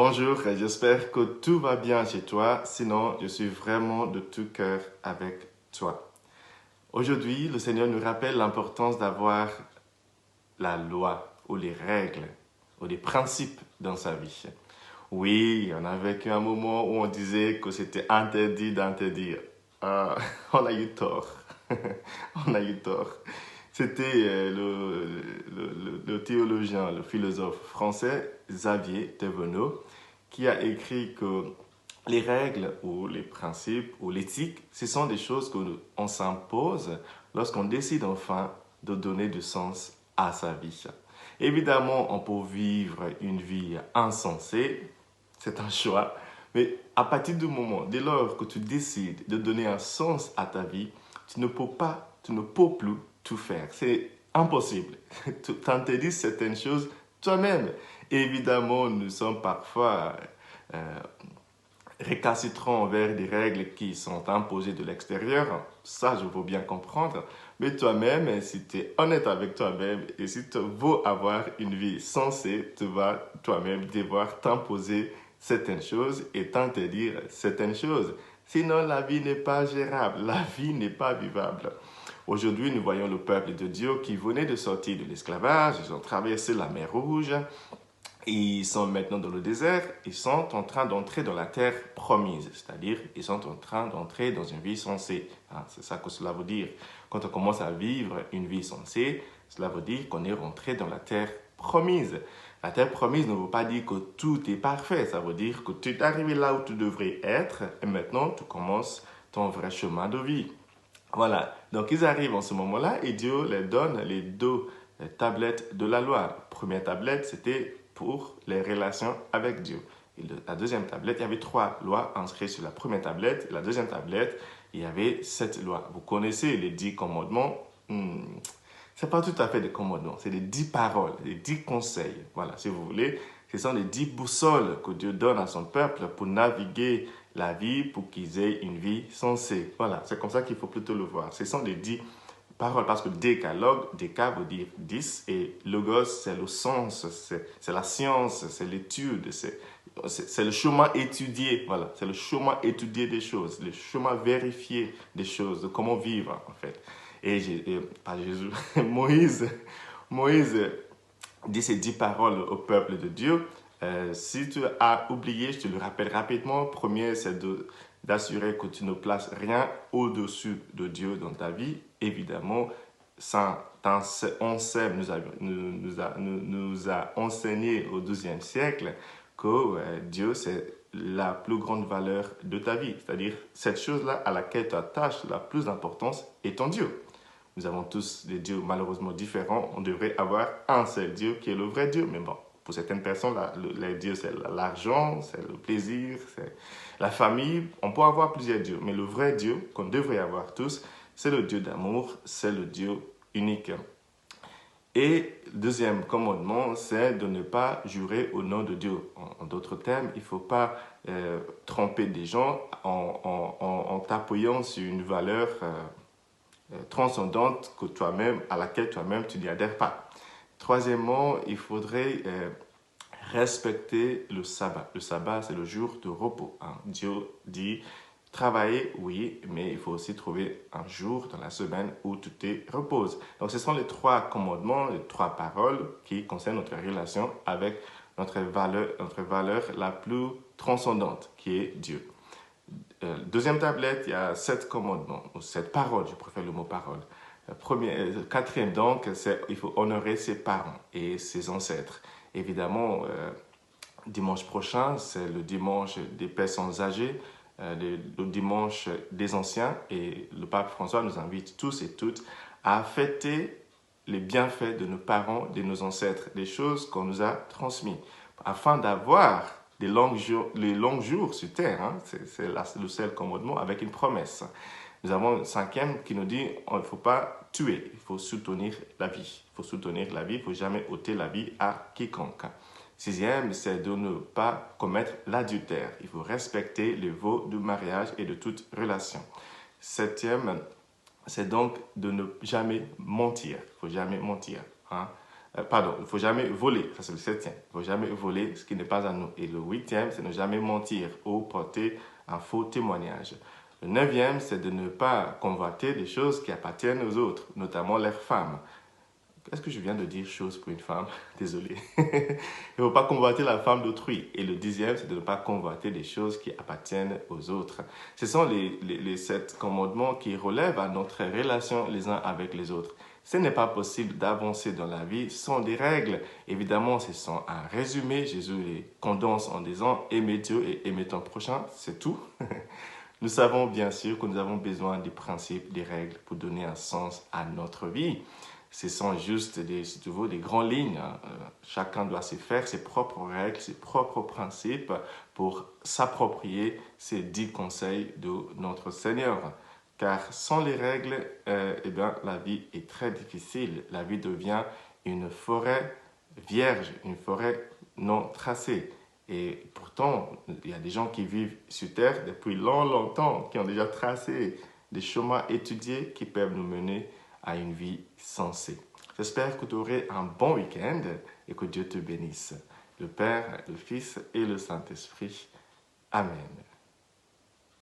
Bonjour, j'espère que tout va bien chez toi. Sinon, je suis vraiment de tout cœur avec toi. Aujourd'hui, le Seigneur nous rappelle l'importance d'avoir la loi ou les règles ou les principes dans sa vie. Oui, on a vécu un moment où on disait que c'était interdit d'interdire. Ah, on a eu tort. On a eu tort. C'était le théologien, le philosophe français Xavier Thévenot qui a écrit que les règles ou les principes ou l'éthique, ce sont des choses qu'on s'impose lorsqu'on décide enfin de donner du sens à sa vie. Évidemment, on peut vivre une vie insensée, c'est un choix, mais à partir du moment, dès lors que tu décides de donner un sens à ta vie, tu ne peux plus tout faire. C'est impossible. Tu t'interdis certaines choses toi-même. Évidemment, nous sommes parfois euh, récalcitrants envers des règles qui sont imposées de l'extérieur. Ça, je veux bien comprendre. Mais toi-même, si tu es honnête avec toi-même et si tu veux avoir une vie sensée, tu vas toi-même devoir t'imposer certaines choses et t'interdire certaines choses. Sinon, la vie n'est pas gérable, la vie n'est pas vivable. Aujourd'hui, nous voyons le peuple de Dieu qui venait de sortir de l'esclavage, ils ont traversé la mer Rouge, ils sont maintenant dans le désert, ils sont en train d'entrer dans la terre promise, c'est-à-dire ils sont en train d'entrer dans une vie sensée. C'est ça que cela veut dire. Quand on commence à vivre une vie sensée, cela veut dire qu'on est rentré dans la terre promise. La terre promise ne veut pas dire que tout est parfait, ça veut dire que tu es arrivé là où tu devrais être et maintenant tu commences ton vrai chemin de vie. Voilà, donc ils arrivent en ce moment-là et Dieu leur donne les deux tablettes de la loi. La première tablette, c'était pour les relations avec Dieu. Et la deuxième tablette, il y avait 3 lois inscrites sur la première tablette. Et la deuxième tablette, il y avait 7 lois. Vous connaissez les 10 commandements. Ce n'est pas tout à fait des commandements, c'est les 10 paroles, les 10 conseils. Voilà, si vous voulez, ce sont les 10 boussoles que Dieu donne à son peuple pour naviguer la vie, pour qu'ils aient une vie sensée. Voilà, c'est comme ça qu'il faut plutôt le voir. Ce sont les 10 paroles, parce que décalogue, déca veut dire 10, et logos, c'est le sens, c'est la science, c'est l'étude, c'est le chemin étudié, voilà, c'est le chemin étudié des choses, le chemin vérifié des choses, de comment vivre, en fait. Pas Jésus, Moïse dit ces 10 paroles au peuple de Dieu. Si tu as oublié, je te le rappelle rapidement. Premier, c'est d'assurer que tu ne places rien au-dessus de Dieu dans ta vie. Évidemment, Anselme nous a enseigné au XIIe siècle que Dieu, c'est la plus grande valeur de ta vie. C'est-à-dire, cette chose-là à laquelle tu attaches la plus d'importance est ton Dieu. Nous avons tous des dieux malheureusement différents. On devrait avoir un seul Dieu qui est le vrai Dieu. Mais bon, pour certaines personnes, les dieux, c'est l'argent, c'est le plaisir, c'est la famille. On peut avoir plusieurs dieux. Mais le vrai Dieu qu'on devrait avoir tous, c'est le Dieu d'amour, c'est le Dieu unique. Et le deuxième commandement, c'est de ne pas jurer au nom de Dieu. En d'autres termes, il ne faut pas tromper des gens en t'appuyant sur une valeur transcendante que toi-même, à laquelle toi-même tu n'y adhères pas. Troisièmement, il faudrait respecter le sabbat. Le sabbat, c'est le jour de repos. Dieu dit, travailler, oui, mais il faut aussi trouver un jour dans la semaine où tu te reposes. Donc, ce sont les 3 commandements, les 3 paroles qui concernent notre relation avec notre valeur la plus transcendante, qui est Dieu. Deuxième tablette, il y a 7 commandements, ou 7 paroles, je préfère le mot parole. Quatrième, donc, c'est il faut honorer ses parents et ses ancêtres. Évidemment, dimanche prochain, c'est le dimanche des personnes âgées, le dimanche des anciens, et le pape François nous invite tous et toutes à fêter les bienfaits de nos parents, de nos ancêtres, des choses qu'on nous a transmises, afin d'avoir les longs jours sur terre. C'est le seul commandement avec une promesse. Nous avons le 5e qui nous dit qu'il ne faut pas tuer, il faut soutenir la vie. Il faut soutenir la vie, il ne faut jamais ôter la vie à quiconque. 6e, c'est de ne pas commettre l'adultère. Il faut respecter les vœux du mariage et de toute relation. 7e, c'est donc de ne jamais mentir. Il ne faut jamais mentir. Pardon, il ne faut jamais voler, ça c'est le 7e. Il ne faut jamais voler ce qui n'est pas à nous. Et le 8e, c'est ne jamais mentir ou porter un faux témoignage. Le 9e, c'est de ne pas convoiter des choses qui appartiennent aux autres, notamment leurs femmes. Est-ce que je viens de dire chose pour une femme? Désolé. Il ne faut pas convoiter la femme d'autrui. Et le 10e, c'est de ne pas convoiter des choses qui appartiennent aux autres. Ce sont les 7 commandements qui relèvent à notre relation les uns avec les autres. Ce n'est pas possible d'avancer dans la vie sans des règles. Évidemment, ce sont un résumé. Jésus les condense en disant « Aimez Dieu et aimez ton prochain », c'est tout. Nous savons bien sûr que nous avons besoin des principes, des règles pour donner un sens à notre vie. Ce sont juste des grandes lignes. Chacun doit se faire ses propres règles, ses propres principes pour s'approprier ces 10 conseils de notre Seigneur. Car sans les règles, la vie est très difficile. La vie devient une forêt vierge, une forêt non tracée. Et pourtant, il y a des gens qui vivent sur Terre depuis longtemps, qui ont déjà tracé des chemins étudiés qui peuvent nous mener à une vie sensée. J'espère que tu auras un bon week-end et que Dieu te bénisse. Le Père, le Fils et le Saint-Esprit. Amen.